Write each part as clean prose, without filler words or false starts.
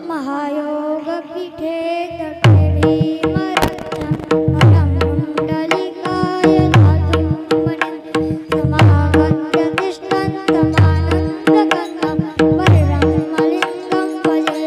महायोग पीठे तटेरी मरत्न अरं कुंडलिकाय धातुं मणिं समागत्य तिष्ठन्तमानन्दगङ्गं वरदं मलिङ्गं भजे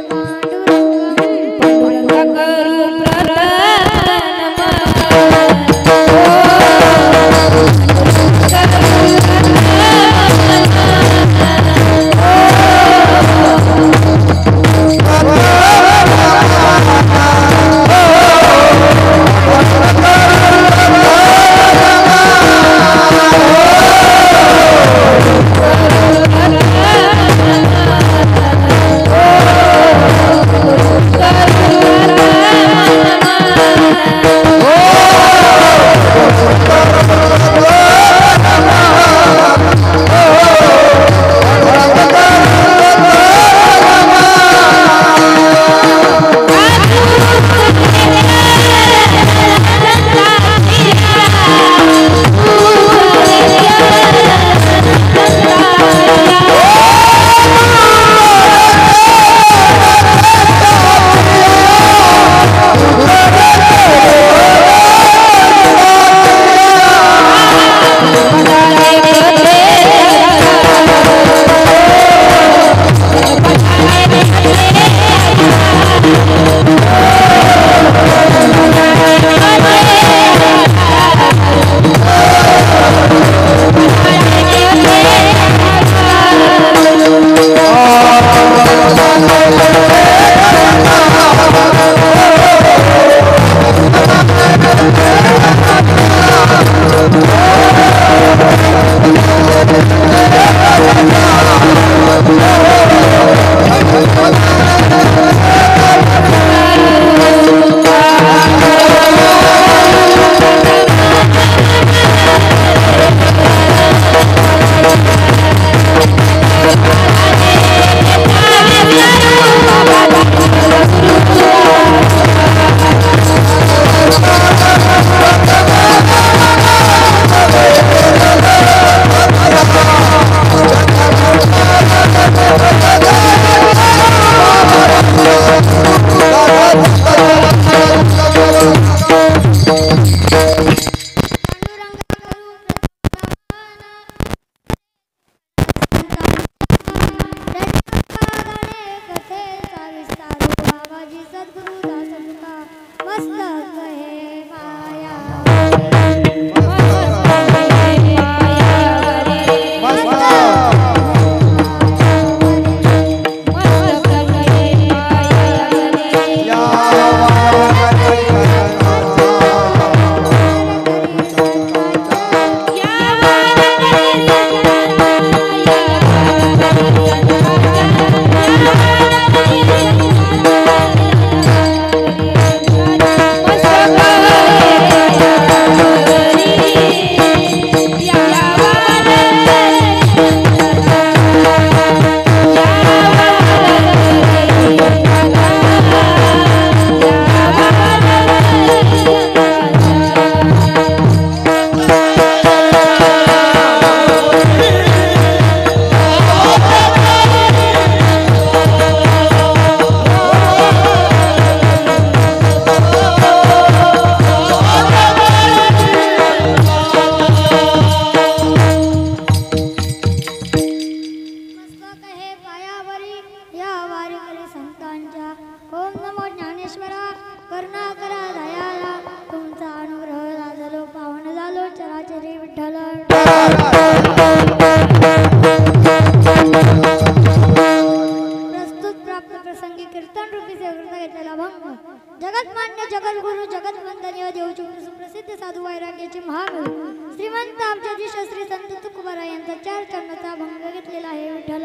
जगतमान्य जगद्गुरु जगतवंदनीय देवचूर सुप्रसिद्ध साधू वैराग्याचे महागुरु श्रीमंत आमचे श्री संत तुकोबाराय यांचा 4 चरणाचा भंग घेतलेला आहे विठ्ठल।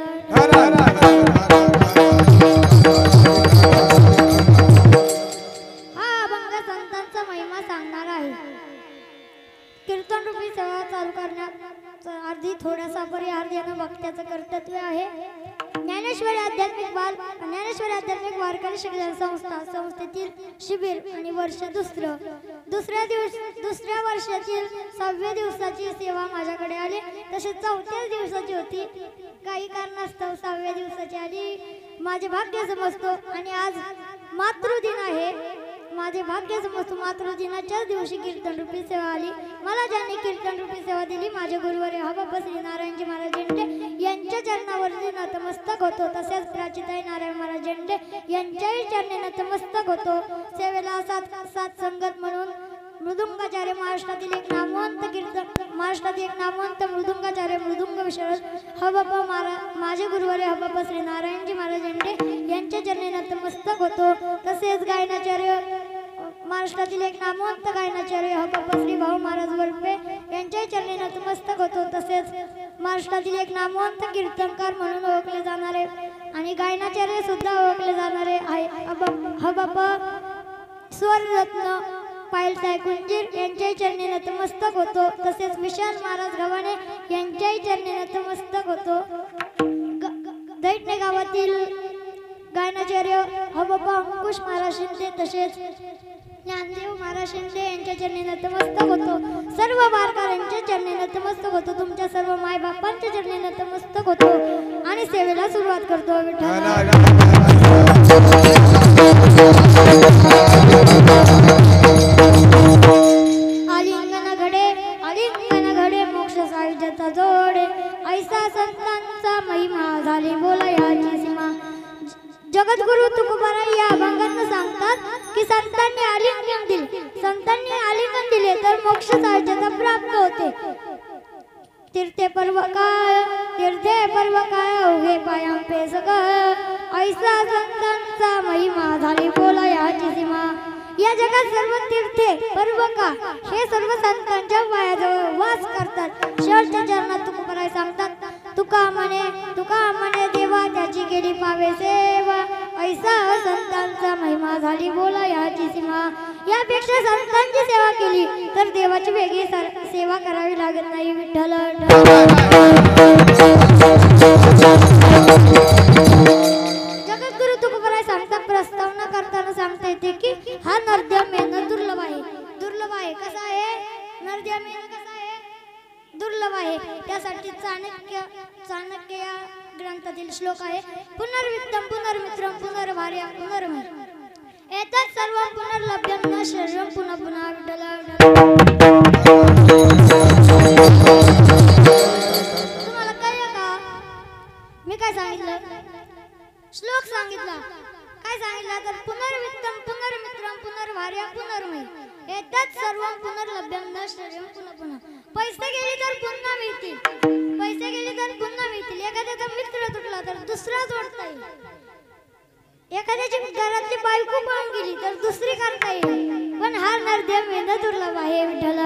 हा अभंग संतांचा महिमा सांगणार आहे। कीर्तन रूपी सेवा चालू करण्यात आधी थोडासा परिहार देणं भक्ताचं कर्तव्य आहे। ज्ञानेश्वरी आध्यात्मिक बाल ज्ञानेश्वरी आध्यात्मिक वारकरी शिक्षण संस्थेतील शिबिर आणि वर्ष दुसऱ्या वर्षातील 6व्या दिवसाची सेवा माझ्याकडे आली. तसेच 4थ्या दिवसाची होती. काही कारणास्तव 6व्या दिवसाची आली. माझे भाग्य समजतो आणि आज मातृदिन आहे. माझे भाग्य समजतो. मातृदिनाच्याच दिवशी कीर्तन रूपी सेवा आली. मला ज्यांनी कीर्तन रूपी सेवा दिली माझे गुरुवर्य हबाप्पा श्री नारायणजी महाराज झेंडे यांच्या चरणावरती नतमस्तक होतो. तसेच प्राचिताई नारायण महाराज झेंडे यांच्याही चरणी नतमस्तक होतो. सेवेला सात संगत म्हणून मृदुंगाचार्य महाराष्ट्रातील एक नामवंत मृदुंगाचार्य मृदुंग विशारद हबाप्पा माझे गुरुवर्य हबाप्पा श्री नारायणजी महाराज झेंडे यांच्या चरणी नतमस्तक होतो. तसेच गायनाचार्य महाराष्ट्रातील एक नामवंत गायनाचार्य हबाप्पा श्री भाऊ महाराज वरपे यांच्याही चरणी नतमस्तक होतो. तसेच महाराष्ट्रातील एक नामवंत कीर्तनकार म्हणून ओळखले जाणारे आणि गायनाचार्य सुद्धा ओळखले जाणारे आहे हबाप्पा स्वररत्न पायलताई कुंजीर यांच्याही चरणी नतमस्तक होतो. तसेच विशाल महाराज गव्हाणे यांच्याही चरणी नतमस्तक होतो. दैठणे गावातील गायनाचार्य हबाप्पा अंकुश महाराज शिंदे तसेच ज्ञानदेव महाराज शिंदे यांच्या चरणी नतमस्तक होतो. सर्व वारकऱ्यांच्या चरणी नतमस्तक होतो. तुमच्या सर्व मायबापांच्या चरणी नतमस्तक होतो आणि सेवेला सुरुवात करतो. आलिंगन घडे मोक्ष सायुज्याचा जोडे ऐसा संतांचा महिमा झाली बोला याची सीमा. जगद्गुरु तुकोबाराय या अभंगात सांगतात की संतांनी आलिंगन दिले तर मोक्ष सायुज्यता प्राप्त होते. तीर्थे पर्व काय उगे पायां पे सगळ ऐसा संतांचा महिमा झाली बोला याची सीमा. या जगात सर्व तीर्थे पर्वका हे सर्व संतांच्या पायाजवळ वास करतात. शेवटच्या चरणात तुकोबाराय सांगतात तुका म्हणे देवा त्याची केली पावे सेवा ऐसा संतांचा महिमा झाली बोला याची सीमा. यापेक्षा संतांची सेवा केली तर देवाची वेगळी सेवा करावी लागत नाही. विठ्ठल जगद्गुरु तुकोबाराय सांगतात प्रस्तावना करताना सांगता येते की हा नरदेव मेळणं दुर्लभ आहे. कसा आहे नरदेव मेळणं कसा आहे दुर्लभ आहे. त्यासाठी चाणक्य या ग्रंथातील श्लोक आहे पुनर्वित्तम पुनर्मित्रम पुनर्भार्या पुनर्मय एतत् सर्वं पुनर्लभ्यं न शरीरं पुनः पुनः. तुम्हाला कळलं का मी काय सांगितलं? श्लोक सांगितला. काय सांगितलं तर पुनर्वित्तम पुनर्मित्रम पुनर्भार्या पुनर्मय एतत् सर्वं पुनर्लभ्यं न शरीरं पुनः पुनः. पैसे गेले तर पुन्हा मिळतील. एखाद्याचा मित्र तुटला तर दुसरा जोडता येईल. एखाद्याची घरातली बायको पळून गेली तर दुसरी करता येईल. पण हा नरदेव मेळणं दुर्लभ आहे. विठ्ठल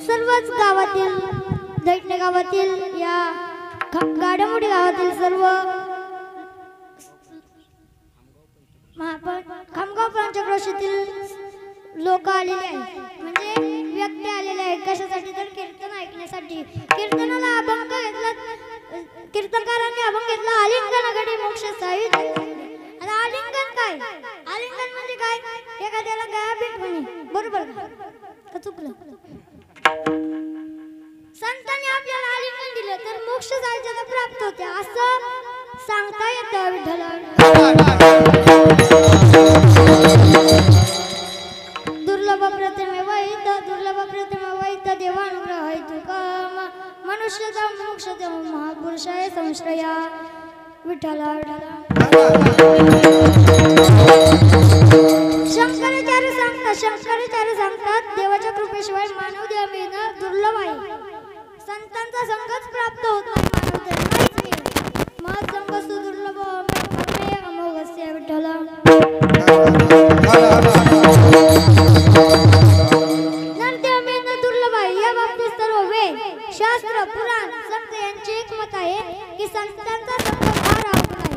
सर्वच गावातील दैठणे गावातील या गाडमुडी गावातील सर्व खामगाव पंचक्रोशीतील लोक आलेले आहेत. म्हणजे व्यक्ती आलेले आहेत. कशासाठी तर कीर्तन ऐकण्यासाठी. कीर्तनाला अभंग घेतला. कीर्तनकारांनी अभंग घेतला आलिंगन घडे मोक्ष सायुज्य. आणि आलिंगन काय? आलिंगन म्हणजे काय? एखाद्याला गळा भेट म्हणे. बरोबर का चुकलं? संतांनी आपल्याला आलिंगन दिलं तर मोक्ष सायुज्यता प्राप्त होते असं सांगता येतं. विठ्ठल दुर्लभ प्रथमे वैत देवानुग्रह हेतु काम मनुष्यता मोक्षते महापुरुषाय संश्रया. विठ्ठल शंकराचार्य सांगतात देवाच्या कृपेशिवाय मानव देह मिळणं दुर्लभ आहे. संतांचा संगच प्राप्त होत नाही. महासंग सुदुर्लभ अमोघस्य. विठ्ठल नरदेव मेळणं दुर्लभ आहे. या बाबतीत सर्व वेद शास्त्र पुराण संत यांचे एकमत आहे की संतांचा संग फार आवडला आहे.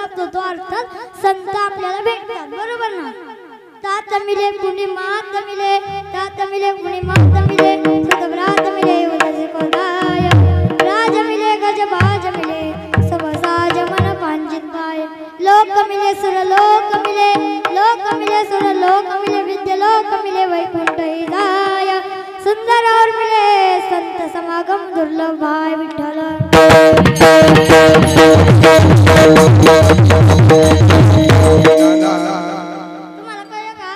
प्राप्त होतो, अर्थात संत आपल्याला भेटतात, बरोबर ना? तात मिले कुणी मात मिले, तात मिले कुणी मात मिले, सतव्रात मिले उदय कोदाय, राज मिले गजबाज मिले, सब साज मन पांजिताय, लोक मिले सुर लोक मिले, लोक मिले सुर लोक मिले, विद्या लोक मिले वैकुंठ जाय, सुंदर और मिले संत समागम दुर्लभ भाई विठ्ठल। तुम्हाला कळलं का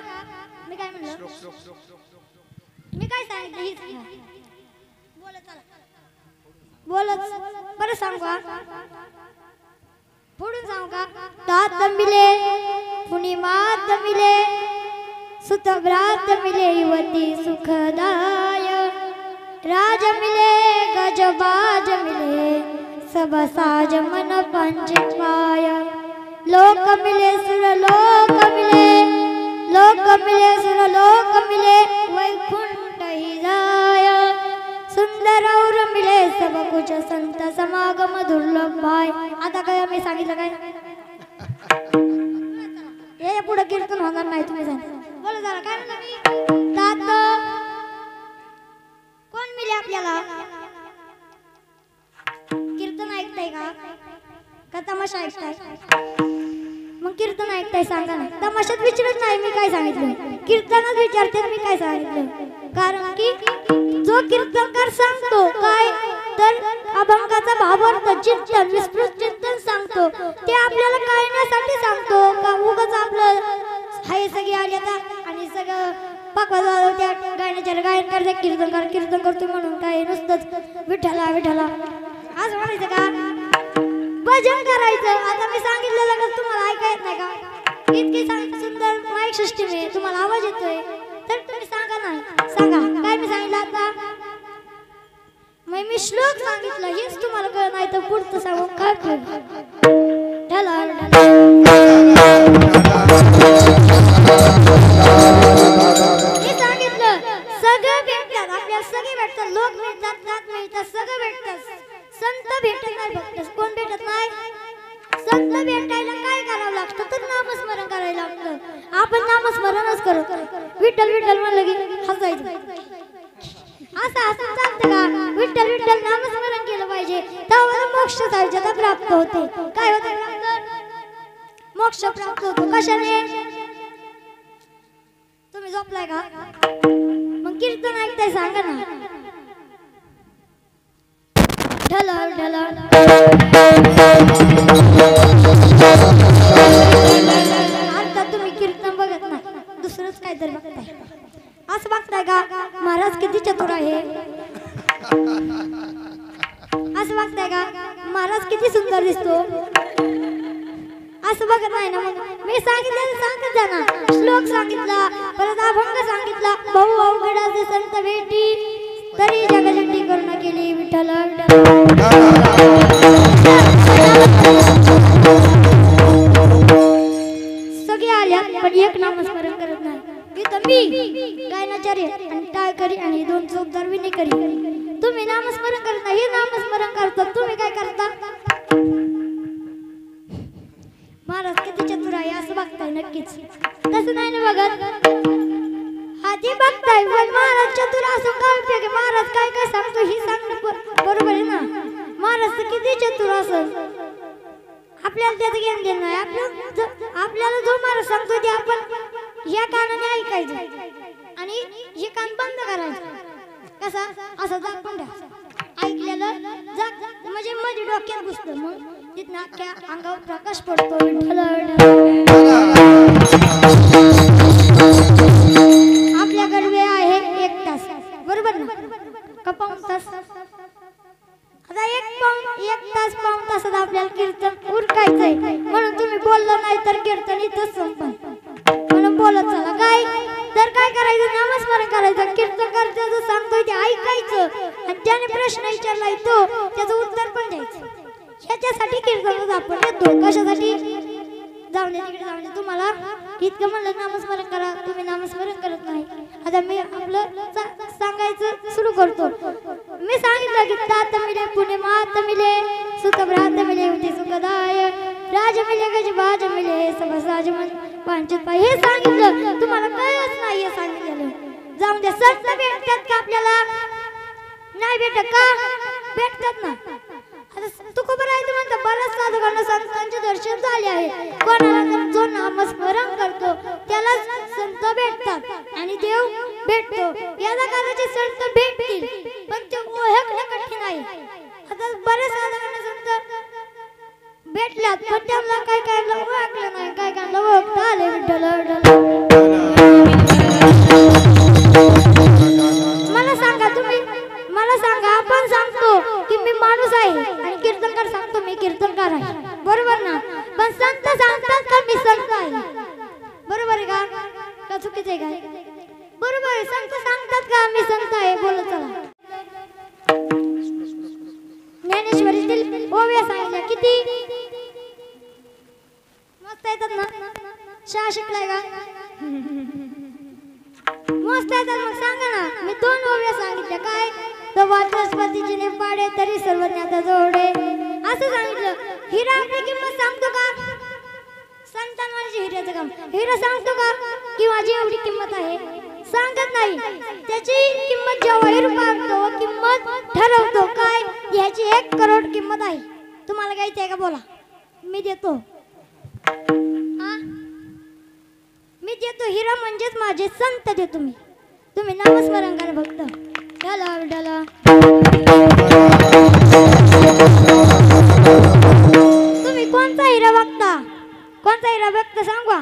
मी काय म्हणलं? मी काय सांगितलं हीच घ्या. बोलत चला, बोलत बरं सांगू का? पुढून सांगू का? तात मिले कुणी मात मिले, सुतभ्रात मिले युवती सुखदाय, राज मिले गजबाज मिले, सब साज मन पंचपाय, लोक मिले सुर लोक मिले, लोक मिले सुर लोक मिले वैकुंठ जाय, सुंदर और मिले सब कुछ संत समागम दुर्लभ भाई। आता काय मी सांगितलं काय? हे पुढे कीर्तन होणार नाही, तुम्ही सांगा. बोला जरा काय म्हणलं मी? तात कोण मिले आपल्याला? कीर्तन ऐकताय का तमाशा ऐकताय? मग कीर्तन ऐकताय सांगा ना. तमाशात विचारत नाही मी काय सांगितलं, कीर्तनात विचारते मी काय सांगितलं. कारण की जो कीर्तनकार सांगतो काय तर अभंगाचा भावार्थ चिंतन विस्तृत चिंतन सांगतो, ते आपल्याला कळण्यासाठी सांगतो का उगाच आपलं हाय सगळे आले आता आणि सगळं पाकवा त्या गायनाच्या गायन करते कीर्तनकार कीर्तन करतो म्हणून काय नुसतंच विठ्ठला विठ्ठला असं म्हणायचं का? भजन करायचं. आता मी सांगितलेलं का तुम्हाला ऐकायचं नाही का? इतकी सुंदर माईक सिस्टीम आहे, तुम्हाला आवाज येतोय तर तुम्ही सांगा ना, सांगा काय मी सांगितलं आता? मग मी श्लोक सांगितलं हेच तुम्हाला कळत नाही तर पुढचं सांगू काय मी सांगितलं सगळं भेटतात आपल्याला, सगळे भेटतात, लोक भेटतात, नात मिळतात, सगळं भेटतात, संत भेटत नाही. फक्त कोण भेटत नाही? संत भेटायला काय करावं लागतं तर नामस्मरण करायला लागतं. आपण नामस्मरणच करत विठ्ठल विठ्ठल म्हणलं की हसायचं. असं असं चालतं का? विठ्ठल विठ्ठल नामस्मरण केलं पाहिजे, तेव्हा मोक्ष साहित्यात प्राप्त होते. काय होते प्राप्त? मोक्ष प्राप्त होतो. कशाने? तुम्ही झोपलाय का? मग कीर्तन ऐकताय सांगा ना. ढलर ढलर आता तुम्ही कीर्तन बघत नाही, दुसरंच काहीतरी बघताय. असं बघताय का महाराज किती चतुर आहे? असं बघताय का महाराज किती सुंदर दिसतो? असं बघत नाही ना. मग मी सांगितलं सांगत जा ना. श्लोक सांगितला, परत अभंग सांगितला, भाऊ अवघडाचे संत भेटी तरी जगजंडी करून केली विठ्ठल. सगळे आल्या पण एक नामस्मरण करत नाही. इथं मी गायनाचार्य आणि टाळकरी आणि दोन चौकदार विनेकरी, तुम्ही नामस्मरण करत नाही, हे नामस्मरण करतात, तुम्ही काय करता? महाराज किती चतुर आहे असं बघताय नक्कीच. तसं नाही ना बघत, आधी बघताय पण महाराज चतुर असं काय उपयोग आहे? महाराज काय काय सांगतो हे सांगणं बरोबर आहे ना. महाराज किती चतुर असेल आपल्याला त्याचं ज्ञान देणं नाही. आपल्याला जो महाराज सांगतो ते आपण या कानाने ऐकायचं आणि हे कान बंद करायचं. कसा? असं दाखवून द्या ऐकलेलं म्हणजे मध्ये डोक्यात घुसतं, मग तिथं अख्ख्या अंगावर प्रकाश पडतो. आपल्याकडे वेळ आहे 1 तास, बरोबर ना? का पाऊण तास? आता 1 तास पाऊण तासात आपल्याला कीर्तन उरकायचंय, म्हणून तुम्ही बोललं नाही तर कीर्तन इथंच संपन. म्हणून बोलत चला. काय तर काय करायचं? नामस्मरण करायचं. कीर्तन करता सांगतोय ते ऐकायचं आणि त्याने प्रश्न विचारलाय तो त्याचं उत्तर पण द्यायचं. ह्याच्यासाठी कीर्तनात आपण येतो. कशासाठी? जाऊन दे तिकडे, जाऊन दे. तुम्हाला इतकं म्हणलं नामस्मरण करा, तुम्ही नामस्मरण करत नाही. आता मी आपलं सांगायचं सुरू करतो. मी सांगितलं की तात मिले पुणे मात मिले सुख भ्रात मिले होते सुखदाय राज मिले गज बाज मिले सब साज मन वांचित पाय हे सांगितलं तुम्हाला कळलंच नाही हे सांगितलं जाऊन दे संत भेटतात का आपल्याला नाही भेटत का भेटतात ना आता तुकोबरायचं म्हणतं बऱ्याच साधकांना संतांचे दर्शन झाले आहे कोणाला जो नामस्मरण करतो त्याला संत भेटतात आणि देव भेटतो याला करायचे संत भेटतील पण ते ओळखणे कठीण आहे आता बऱ्याच साधकांना संत भेटल्यात पण त्यांना काय काय ओळखलं नाही काय काय ओळखता आले विठ्ठल मला सांगा आपण सांगतो की मी माणूस आहे आणि कीर्तनकार सांगतो मी कीर्तनकार आहे बरोबर ना पण संत सांगतात का मी संत आहे बरोबर आहे का चुकीचं आहे का बरोबर आहे संत सांगतात का मी संत आहे बोला चला ज्ञानेश्वरीतील ओव्या सांगितल्या किती मस्त येतात ना शाळा शिकलाय का मस्त येतात मग सांगा ना मी 2 ओव्या सांगितल्या काय तो वाचस्पतीचे पाडे तरी सर्वज्ञाचा जोडे असं सांगितलं हिरा आपली किंमत सांगतो का संतान म्हणजे हिऱ्याचं काम हिरा सांगतो का की माझी एवढी किंमत आहे सांगत नाही त्याची किंमत जेव्हा हिरपावतो किंमत ठरवतो काय याची 1 करोड किंमत आहे तुम्हाला घ्यायचं आहे का बोला मी देतो मी देतो हिरा म्हणजेच माझे संत देतो मी तुम्ही नामस्मरण करा फक्त डाला डाला तुम्ही कोणता हिरा बघता सांगवा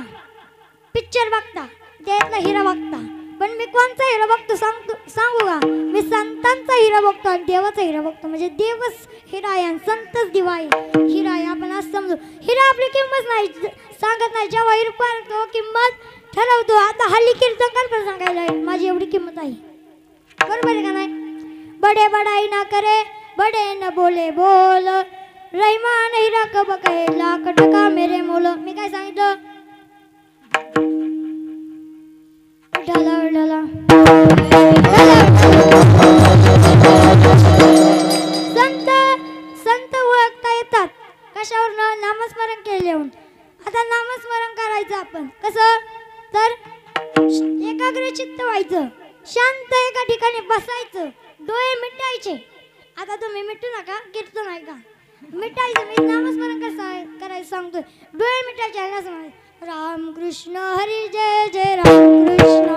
पिक्चर बघता त्यातला हिरा बघता पण मी कोणता हिरा बघतो सांगू का मी संतांचा हिरा बघतो आणि देवाचा हिरा बघतो म्हणजे देवच हिरा आहे आणि संतच दिवा आहे हिरा आहे आपण असं समजू हिरा आपली किंमत नाही सांगत नाही जेव्हा हिरपावतो किंमत ठरवतो आता हल्ली कीर्तनकार पण सांगायला माझी एवढी किंमत आहे बरोबर आहे का नाही बडे बड़ाई ना करे बड़े न बोले बोल रहमान हीरा कब कहे लाख टका मेरे मोल मी काय सांगितलं ढाला ढाला संत ओळखता येतात कशावर नामस्मरण केल्यावर आता नामस्मरण करायचं आपण कसं तर एकाग्र चित्त व्हायचं शांत एका ठिकाणी बसायचं डोळे मिटायचे आता तुम्ही मिटू नका कीर्तन आहे का मिटायचं मी नामस्मरण कसं करायचं सांगतोय डोळे मिटायचे आहे कसं म्हणायचं राम कृष्ण हरी जय जय राम कृष्ण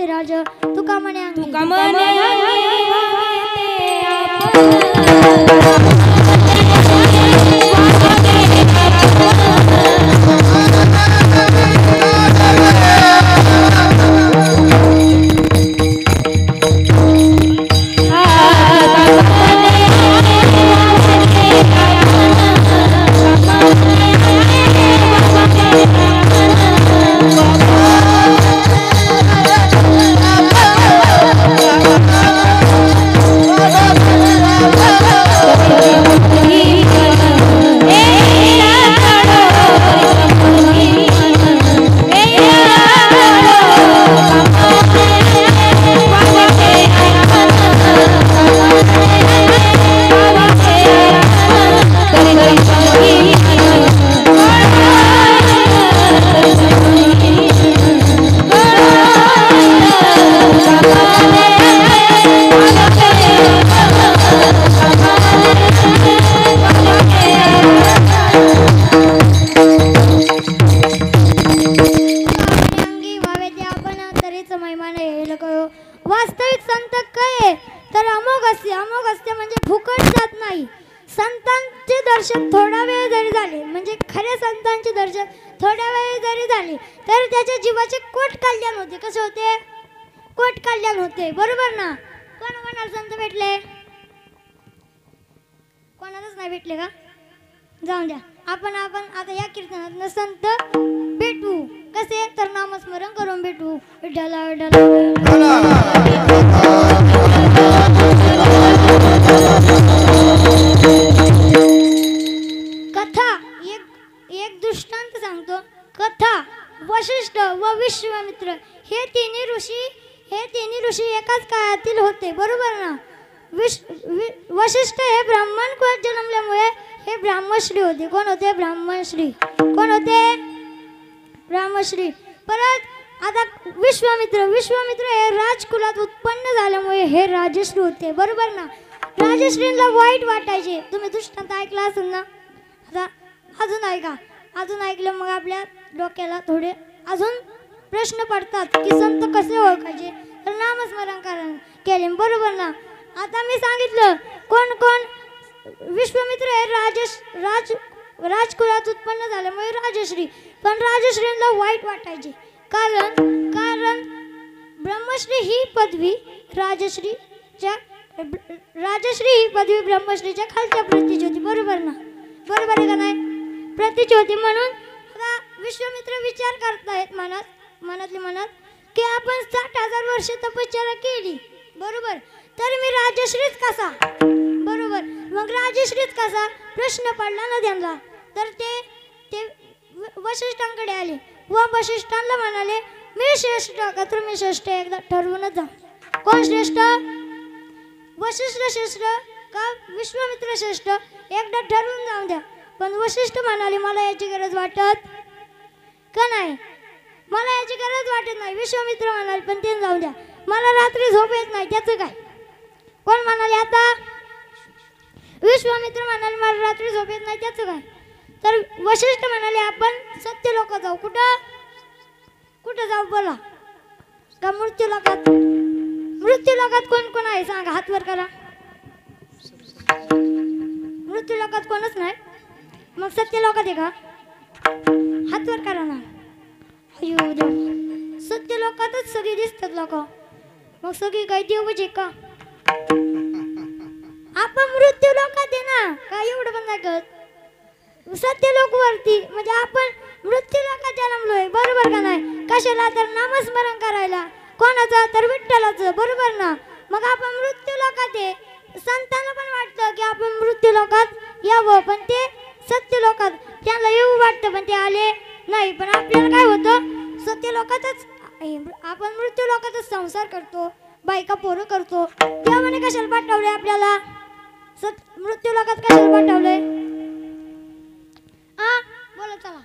राज तुका म्हणे खऱ्या संतांचे दर्शन थोड्या वेळ जरी झाले तर त्याच्या जीवाचे कोट कल्याण होते. कसे होते? कोट कल्याण होते. बरोबर ना? कोणाला संत भेटले? कोणालाच नाही भेटले का? जाऊन द्या. आपण आता या कीर्तनात संत भेटू. कसे? तर नामस्मरण करून भेटू. विठ्ठला विठ्ठला. कथा एक दृष्टांत सांगतो. कथा वशिष्ठ व विश्वामित्र हे तिन्ही ऋषी एकाच काळातील होते. बरोबर ना? वशिष्ठ हे ब्राह्मण कुळात जन्मल्यामुळे हे ब्राह्मश्री होते. कोण होते? ब्राह्मणश्री. कोण होते? ब्राह्मश्री. परत आता विश्वामित्र हे राजकुलात उत्पन्न झाल्यामुळे हे राजश्री होते. बरोबर ना? राजश्रींना वाईट वाटायचे. तुम्ही दृष्टांत ऐकला असेल ना? आता अजून ऐका. अजून ऐकलं मग आपल्या डोक्याला थोडे अजून प्रश्न पडतात की संत कसे ओळखायचे. तर नामस्मरण केले. बरोबर ना? आता मी सांगितलं कोण कोण. विश्वामित्र हे राजकुळात उत्पन्न झाल्यामुळे राजश्री. पण राजश्रींना वाईट वाटायचे. कारण ब्रह्मश्री ही पदवी राजश्री ही पदवी ब्रह्मश्रीच्या खालच्या प्रतीची होती. बरोबर ना? बरोबर आहे का नाही? प्रतीची होती. म्हणून विश्वामित्र विचार करतायत मनातल्या मनात की आपण 60,000 वर्षे तपश्चर्या केली. बरोबर. तर मी राजश्रीच कसा? बरोबर. मग राजश्रीच कसा प्रश्न पडला ना त्यांना. तर ते वशिष्ठांकडे आले व वशिष्ठांना म्हणाले मी श्रेष्ठ का तुम्ही श्रेष्ठ? एकदा ठरवूनच जा. कोण श्रेष्ठ? वशिष्ठ श्रेष्ठ का विश्वामित्र श्रेष्ठ? एकदा ठरवून जाऊन द्या. पण वशिष्ठ म्हणाले मला याची गरज वाटत का नाही. मला याची गरज वाटत नाही. विश्वामित्र म्हणाले पण ते जाऊ द्या. मला रात्री झोप येत नाही. त्याचं काय? कोण म्हणाले? आता विश्वामित्र म्हणाले मला रात्री झोप येत नाही. त्याचं काय? तर वशिष्ठ म्हणाले आपण सत्य लोक जाऊ. कुठं जाऊ? बोला. का मृत्यू लोकात? मृत्यू लोकात कोण कोण आहे सांगा. हात वर करा. मृत्यू लोकात कोणच नाही. मग सत्य लोकात आहे का? हात वर करा ना. अयो देव. सत्य लोकातच सगळी दिसतात लोक. मग सगळी काही देवच आहे का? आपण मृत्यू लोकात आहे ना. काय एवढं पण नाही कळत. सत्य लोक वरती म्हणजे आपण मृत्यू लोकात जन्मलोय. बरोबर का नाही? कशाला? तर नामस्मरण करायला. कोणाचं? तर विठ्ठलाचं. बरोबर ना? मग आपण मृत्यू लोकात आहे. संतांना पण वाटतं की आपण मृत्यू लोकात यावं. पण ते सत्य लोकात त्यांना येऊ वाटतं पण ते आले नाही. पण आपल्याला काय होतं? सत्य लोकातच आपण मृत्यू लोकातच संसार करतो. बायका पोरं करतो. देवाने कशाला पाठवले आपल्याला? मृत्यू लोकात कशाला पाठवले? बोला चला.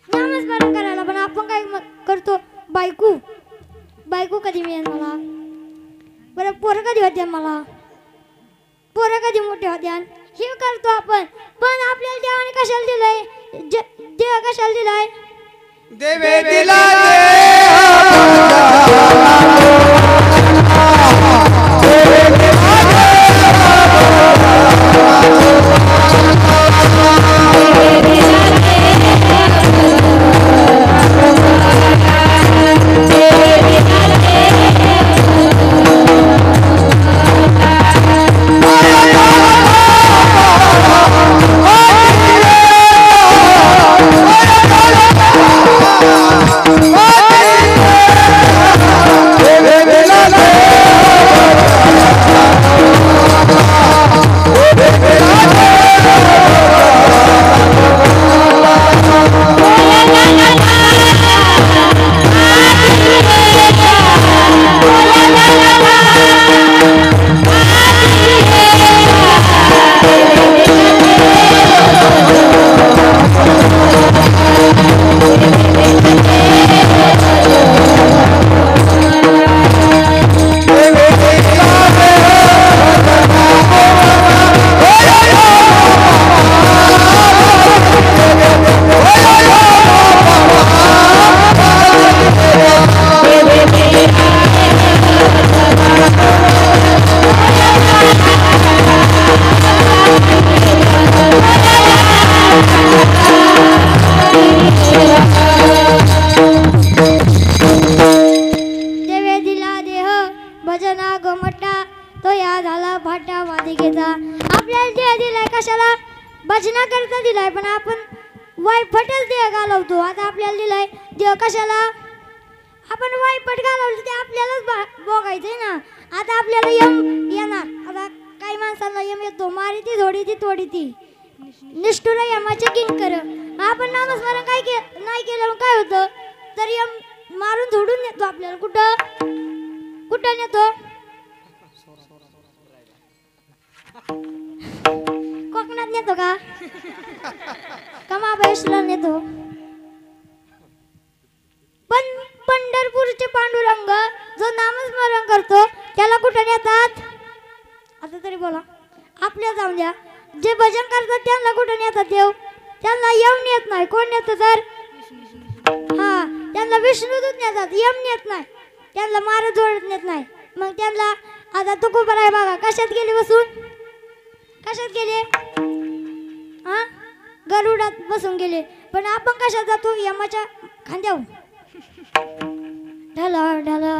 नामस्मरण करायला. पण आपण काय करतो? बायको कधी मिळेल मला? बरं पोरं कधी होत्या मला? पोरं कधी मोठे होत्या? हे करतो आपण. पण आपल्याला देवाने कशाला दिलंय? देव कशाला दिलाय? देवे दिला वायफटच देह घालवतो. आता आपल्याला दिलाय देह कशाला? आपण वायफट घालवली ते आपल्यालाच बघायचंय ना. आता आपल्याला यम येणार. आता काही माणसाला यम येतो, मारी ती झोडी ती तोडी ती निष्ठुर यमाचे किंकर. आपण नामस्मरण नाही केलं मग काय होतं? तर यम मारून झोडून नेतो आपल्याला. कुठं कुठं नेतो? कोकणात नेतो का? महाबळेश्वरला नेतो. पण पंढरपूरचे पांडुरंग जो नामस्मरण करतो त्याला कुठं नेतात? आता तरी बोला. आपल्या जाऊन द्या. जे भजन करतात त्यांना कुठं नेतात देव? त्यांना यम नेत नाही. कोण नेतं तर? हा, त्यांना विष्णुदूत नेतात. यम नेत नाही. त्यांना मारत जोडत नेत नाही. मग त्यांना आता तुकोबर आहे बघा, कशात गेले बसून? कशात गेले? हा, गरुडात बसून गेले. पण आपण कशात जातो? यमाच्या खांद्यावर. ढाला ढाला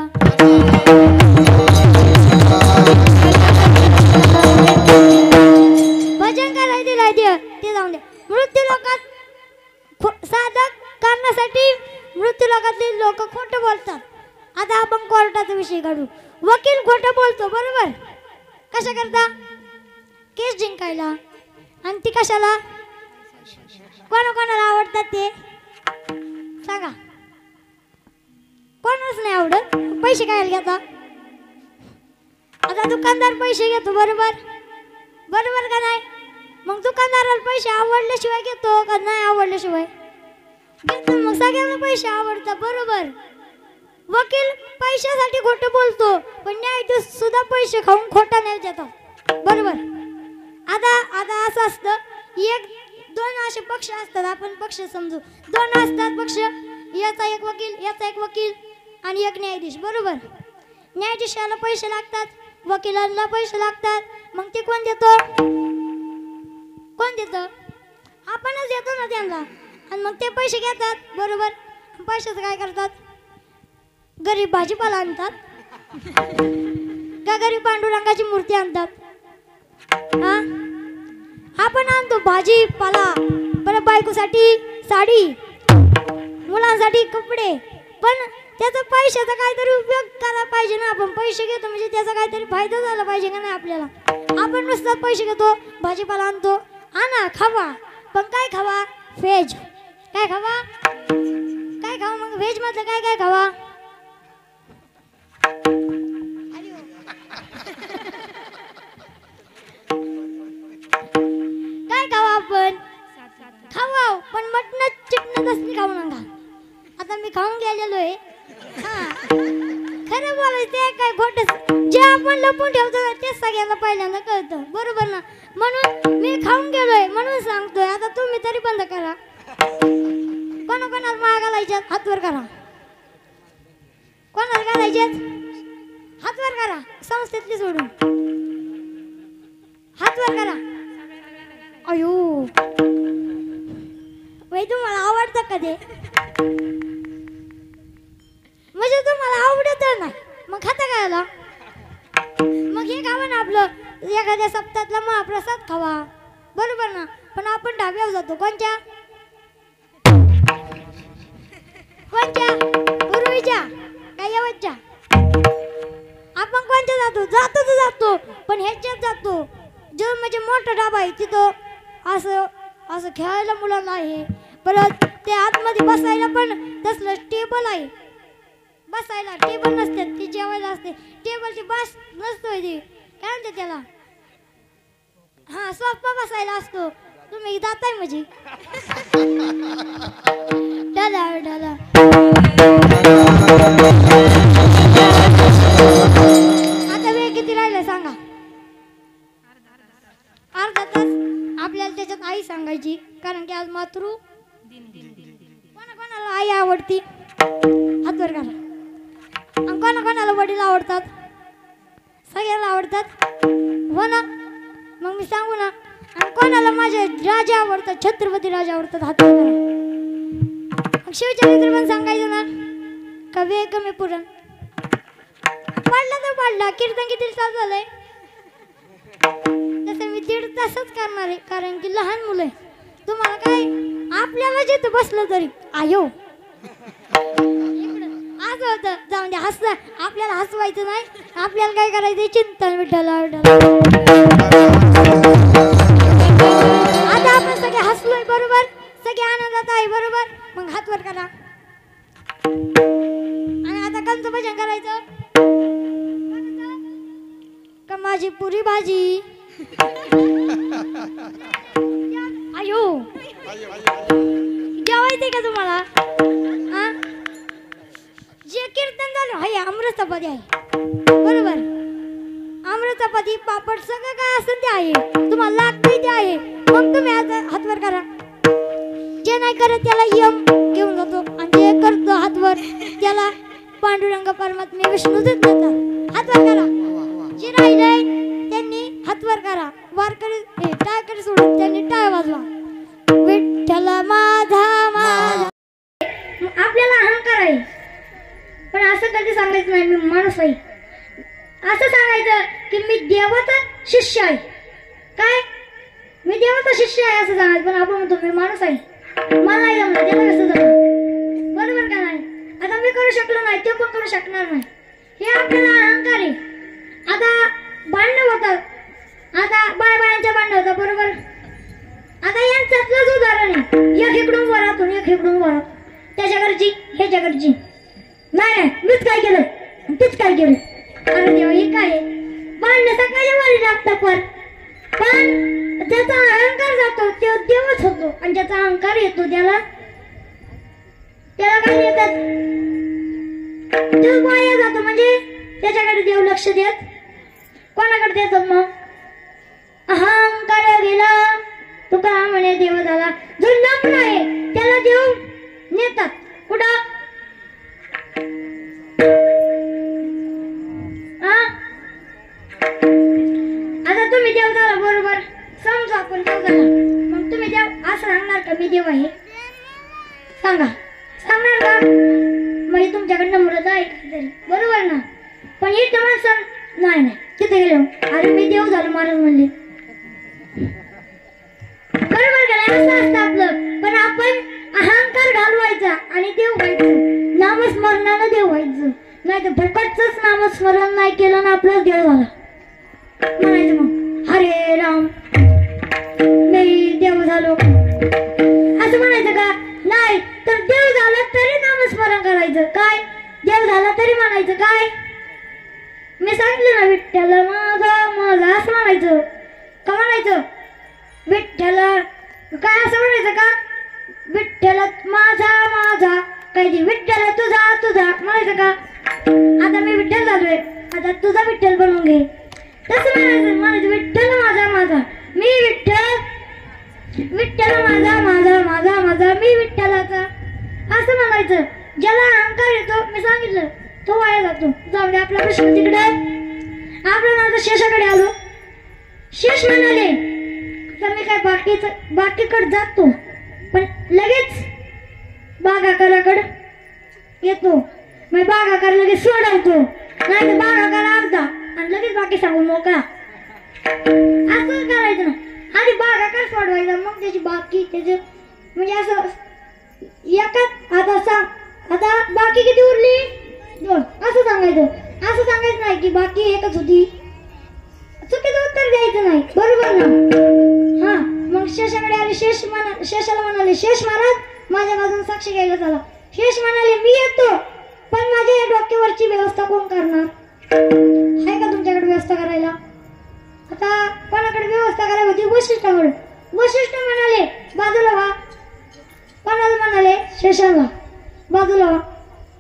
भजन करायला दिलाय ते जाऊन द्या. मृत्यू लोकात साधक करण्यासाठी मृत्यू लोकातले लोक खोटं बोलतात. आता आपण कोर्टाचा विषय काढू. वकील खोटं बोलतो बरोबर. कशा करता? केस जिंकायला. आणि ती कशाला? कोणाला आवडतात ते सांगा? कोणच नाही आवडत. पैसे काय घेता? आता दुकानदार पैसे घेतो बरोबर. बरोबर का नाही? मग दुकानदाराला पैसे आवडल्याशिवाय घेतो का नाही आवडल्याशिवाय घेतो? मग सगळ्यांना पैसे आवडतात बरोबर. वकील पैशासाठी खोटं बोलतो, पण न्यायाधीश सुद्धा पैसे खाऊन खोटा न्याय देतात बरोबर. आता असं असतं, एक दोन असे पक्ष असतात. आपण पक्ष समजू. दोन असतात पक्ष. याचा एक वकील, याचा एक वकील आणि एक न्यायाधीश बरोबर. न्यायाधीशाला पैसे लागतात, वकिलांना पैसे लागतात. मग ते कोण देतो? कोण देतं? आपणच देतो ना त्यांना. आणि मग ते पैसे घेतात बरोबर. पैशाचं काय करतात? गरीब भाजीपाला आणतात का गरीब पांडुरंगाची मूर्ती आणतात? हा, आपण आणतो भाजीपाला. परत बायकोसाठी साडी, मुलांसाठी कपडे. पण त्याचा पैशाचा काहीतरी उपयोग करायला पाहिजे ना. आपण पैसे घेतो म्हणजे त्याचा काहीतरी फायदा झाला पाहिजे का नाही आपल्याला? आपण नुसतं पैसे घेतो, भाजीपाला आणतो, आणा खावा. पण काय खावा? व्हेज. काय खावा? काय खावा? मग व्हेज मध्ये काय काय खावा? काय खावा आपण? खावा, पण मटण चिकन तसली खाऊ नका. आता मी खाऊन गेलेलो आहे. हा, खरं बोलायचं काय खोटं? जे आपण लपून ठेवतो तेच सगळ्यांना पहिल्यांदा कळतं बरोबर ना. म्हणून मी खाऊन गेलोय म्हणून सांगतोय. आता तुम्ही तरी बंद करा. कोणाला माळ घालायच्यात हात वर करा. कोणाला घालायच्यात हात वर करा. संस्थेतली सोडून हात वर करा. अयो बाई, तुम्हाला आवडतं का ते? म्हणजे तुम्हाला आवडत नाही मग खाता खायला. मग हे खावा ना आपलं एखाद्या सप्ताहातला महाप्रसाद खावा बरोबर ना. पण आपण ढाब्यावर जातो. कोणच्या? पूर्वीच्या काय यवतच्या? आपण कोणत्या जातो? पण ह्याच्यात जातो जो म्हणजे मोठा ढाबा आहे. तिथं असं खेळायला मुलांना आहे. परत ते आतमध्ये बसायला पण तसलं टेबल आहे. बसायला टेबल नसते, ती जेवायला असते. टेबलची बस नसतोय ती काय म्हणते त्याला? हा, सोफा बसायला असतो. तुम्ही जाताय म्हणजे ढाला ढाला. आता वेळ किती राहिला सांगा? अर्धा तास. आपल्याला त्याच्यात आई सांगायची कारण की आज मातृ कोणाला आई आवडती हात वर करा. आणि कोणाला वडील आवडतात? सगळ्याला आवडतात हो ना. मग मी सांगू ना. आणि कोणाला माझे राजा आवडतात, छत्रपती राजा आवडतात हात वर करा. शिवचरित्र पण सांगायचं ना. कवी कमी पुरण पाडला तर पाडला. कीर्तन किती चालू झालंय? तसं मी 1.5 तासच करणार आहे कारण की लहान मुलं आहे. तुम्हाला काय आपल्याला जिथं बसलं तरी आयो असं होतं. जाऊन दे हस, आपल्याला हसवायचं नाही, आपल्याला काय करायचं चिंतन विठ्ठला विठ्ठला. आता आपण सगळे हसलोय बरोबर, सगळे आनंदात आहे बरोबर. मग हात वर करा आणि आता कोणतं भजन करायचं? का माझी पुरी भाजी आयो जेवायचंय का तुम्हाला? हा, जे कीर्तन झालं हाय अमृत चपाती आहे बरोबर. अमृत चपाती पापड सगळं काय असेल ते आहे, तुम्हाला लागतंय ते आहे. मग तुम्ही आता हातवर करा. जे नाही करत त्याला यम घेऊन जातो आणि जे करतो हातवर त्याला पांडुरंग परमात्मा विष्णू देतात. हातवर करा. जे राहिलंय त्यांनी हातवर करा. वारकरी टाळकरी सोडून त्यांनी टाळ वाजवा. विठ्ठल माझा माझा. आपल्याला अहंकार आहे पण असं कधी सांगायचं नाही मी माणूस आहे. असं सांगायचं की मी देवाचा शिष्य आहे. काय मी देवाचा शिष्य आहे असं सांगायचं. पण आपण म्हणतो मी माणूस आहे, मला नाही जमलं, त्याला कसं जमलं बरोबर का नाही? आता मी करू शकलो नाही, ते पण करू शकणार नाही, हे आपल्याला अहंकार आहे. आता भांडण होतात, आता बायांच्या भांडण होतात बरोबर. आता यांच्यातलंच उदाहरण आहे. एक इकडून वरातून एक इकडून वरात, त्याच्या घरची ह्याच्या घरची. नाही मीच काय केलं तीच काय केलं. अरे देवा हे काय भांडण सकाळच्या वारी लागतं पण ज्याचा अहंकार जातो तो देवच होतो आणि ज्याचा अहंकार येतो त्याला काय देतात? तो वाया जातो. म्हणजे त्याच्याकडे देव लक्ष देत कोणाकडे देतात? मग अहंकार गेला तुका म्हणे देव झाला. जो नम्र आहे त्याला देव नेतात कुठं? आता तुम्ही देव झाला बरोबर, समजा आपण देव झाला, मग तुम्ही देव असं सांगणार का मी देव आहे? सांगणार का? म्हणजे तुमच्याकडे नम्रता आहे काहीतरी बरोबर ना. पण हे माणसं नाही तिथे गेलो अरे मी देव झालो महाराज म्हणले बरोबर का नाही? असं असतं आपलं. पण आपण अहंकार घालवायचा आणि देव व्हायचं, नामस्मरणानं देव व्हायचं. नाही तर फकटच नामस्मरण नाही केलं ना आपलं देव झाला म्हणायचं. मग हरे राम मी देव झालो असं म्हणायचं का? नाही तर देव झाला तरी नामस्मरण करायचं. काय देव झाला तरी म्हणायचं काय? मी सांगितलं ना विठ्ठल माझा माझा असं म्हणायचं. का म्हणायचं? विठ्ठल काय असं म्हणायचं का? विठ्ठल माझा माझा काय ते विठ्ठल तुझा तुझा म्हणायचं का? आता मी विठ्ठल झालोय, आता तुझा विठ्ठल बनवून घे तसं म्हणायचं. विठ्ठल माझा माझा मी विठ्ठल, विठ्ठल माझा माझा माझा माझा मी विठ्ठलाचा असं म्हणायचं. ज्याला अहंकार येतो मी सांगितलं तो वाया जातो. जाऊ दे आपला प्रश्न तिकडे. आपण आता शेषाकडे आलो. शेष म्हणाले तर मी काय बाकीकडे जातो पण लगेच बागाकाराकडे येतो. मग बागाकार लगेच सोडवतो, नाही तर बागाकार अर्धा आणि लगेच बाकी सांगू मोकळा. असं करायचं ना. आधी बागाकार सोडवायचा मग त्याची बाकी त्याचे म्हणजे असं एकाच. आता सांग आता बाकी किती उरली? 2 असं सांगायचं. असं सांगायचं नाही की बाकी एकच होती. चुकीचं उत्तर द्यायचं नाही बरोबर ना. हा मग शेषाकडे आले. शेषाला म्हणाले शेष महाराज माझ्या बाजून साक्षी घ्यायला चला. शेष म्हणाले मी येतो पण माझ्या या डोक्यावरची व्यवस्था कोण करणार? आहे का तुमच्याकडे व्यवस्था करायला? आता कोणाकडे व्यवस्था करायला होती? वशिष्ठाकडे. वशिष्ठ म्हणाले बाजूला व्हा. कोणाला म्हणाले? शेषाला बाजूला व्हा.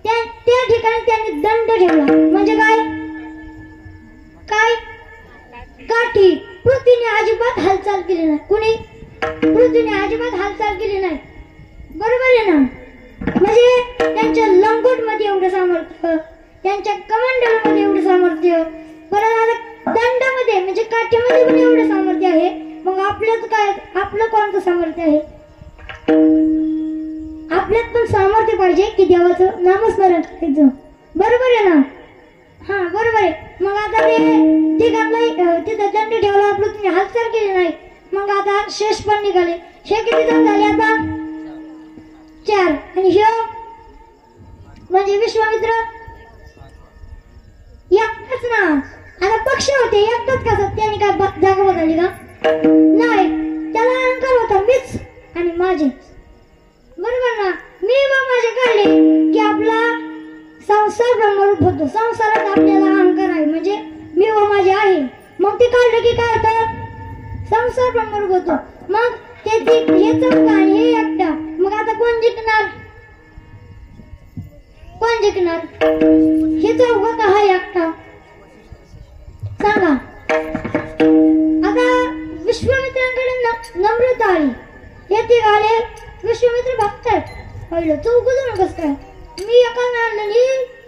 त्या ठिकाणी त्यांनी दंड ठेवला. म्हणजे काय काय काठी. पृथ्वीने अजिबात हालचाल केली नाही. कुणी? पृथ्वीने अजिबात हालचाल केली नाही बरोबर आहे ना. म्हणजे त्यांच्या लंगोट मध्ये एवढं सामर्थ्य, त्यांच्या कमंडलमध्ये एवढं सामर्थ्य, परत दंडामध्ये म्हणजे काठीमध्ये पण एवढं सामर्थ्य आहे. मग आपल्यात काय? आपलं कोणतं सामर्थ्य आहे? आपल्यात पण सामर्थ्य पाहिजे की देवाचं नामस्मरण करायचं बरोबर आहे ना. हा बरोबर आहे. मग आता ते ठिकाणला तिथं दंड ठेवला, आपलं तुम्ही हालचाल केली नाही. मग आता शेष पण निघाले. हे किती जण झाले? आता जागा बदलली का? नाही, त्याला अहंकार होता मीच आणि माझे. बरोबर ना? मी व माझे काढले की आपला संसार ब्रह्मरूप होतो. संसारात आपल्याला अहंकार आहे म्हणजे मी व माझे आहे. मग ते काढलं की काय होतं? संसार ब्रह्मरूप होतो. मग ते हे चौघ आणि हे एकटा. मग आता कोण जिंकणार? कोण जिंकणार? हे चौघ का हा एकटा? सांगा. आता विश्वामित्रांकडे नम्रता आली. हे तिघाले विश्वामित्र बघतात. पहिलं चौघ जण कसं काय? मी एकाला आणलं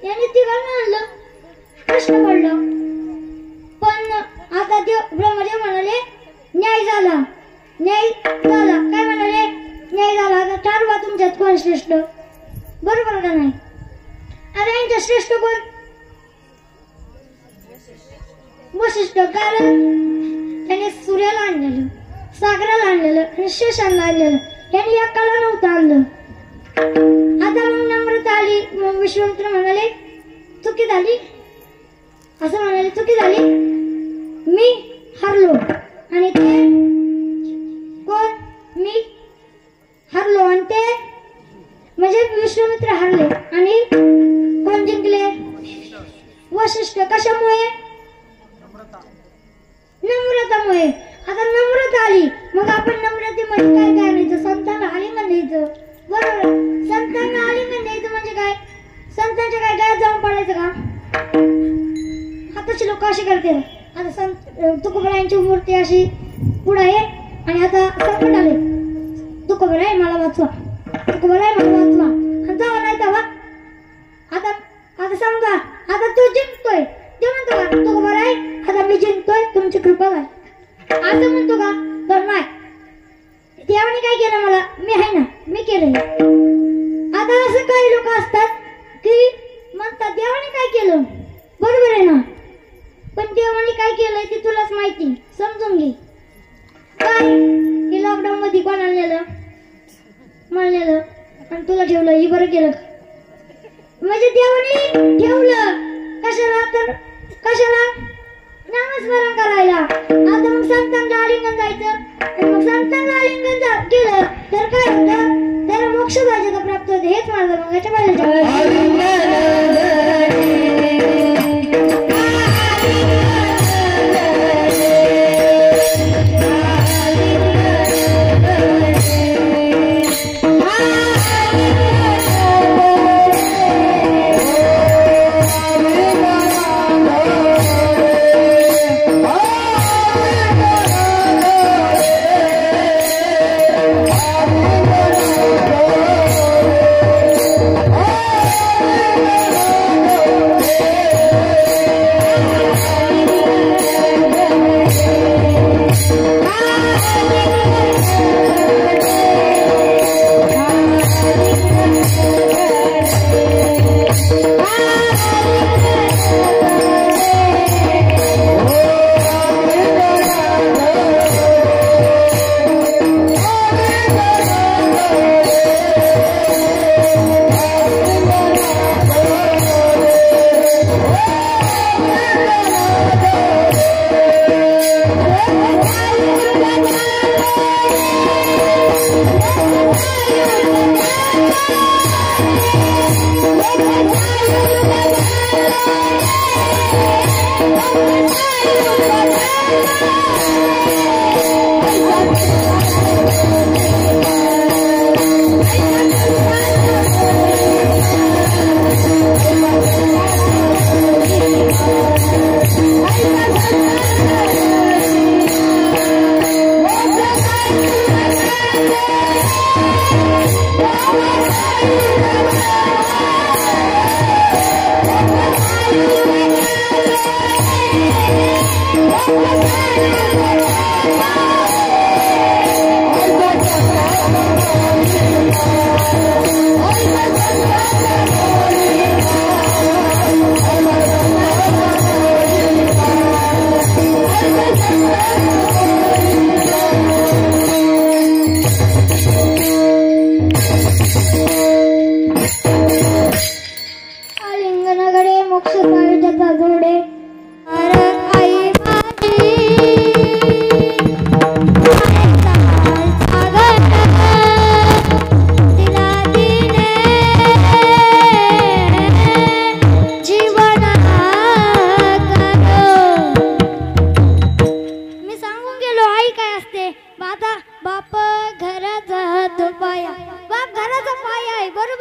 याने तिघांना आणलं. प्रश्न पडला. पण आता ब्रह्मदेव म्हणाले न्याय झाला. न्याय झाला. काय म्हणाले? न्याय झाला. आता ठरवा तुमच्यात कोण श्रेष्ठ. बरोबर का नाही? आता यांच्या श्रेष्ठ कोण? वशिष्ठ. कारण त्याने सूर्याला आणलेलं, सागराला आणलेलं आणि शेषांना आणलेलं. यांनी एकाला नव्हतं आणलं. आता मग नम्रता आली. मग विश्वामित्र म्हणाले चुकी झाली. असं म्हणाले चुकी झाली. मी हरलो आणि ते कोण? मी हरलो आणि ते म्हणजे विश्वामित्र हरले आणि कोण जिंकले? वशिष्ठ. कशामुळे? नम्रतामुळे. आता नम्रता आली. मग आपण नम्रतेमध्ये काय काय आणायचं? संतांना आलिंगन द्यायचं. बरोबर. संतांना आलिंगन द्यायचं म्हणजे काय? संतांच्या काय गळ्यात जाऊन पडायचं का? आताची लोक अशी करते. आता संत तुकोबरायांची मूर्ती अशी पुढे आहे आणि आता संकट आले. तुकोबराय मला वाचवा, तुकोबराय मला वाचवा. आणि जावा नाही तेव्हा. आता समजा आता तू जिंकतोय. ते म्हणतो का तुकोबराय आता मी जिंकतोय तुमची कृपा काय? असं म्हणतो का? तर नाही. देवाने काय केलं मला? मी आहे ना, मी केलं. आता असं काही लोक असतात की म्हणतात देवाने काय केलं? बरोबर आहे ना, पण देवाने काय केलंय ते तुलाच माहिती. समजून घे. काय हे लॉकडाऊन मध्ये कोण आणलेलं? मानलेलं आणि तुला ठेवलं. ही बरं केलं म्हणजे देवाने ठेवलं. कशाला? तर कशाला? नामस्मरण करायला. आता मग संतांना आलिंगन जायचं. मग संतांना आलिंगन केलं तर काय होतं? त्याला मोक्ष भाज्याचा प्राप्त होते. हेच माझं मग याच्या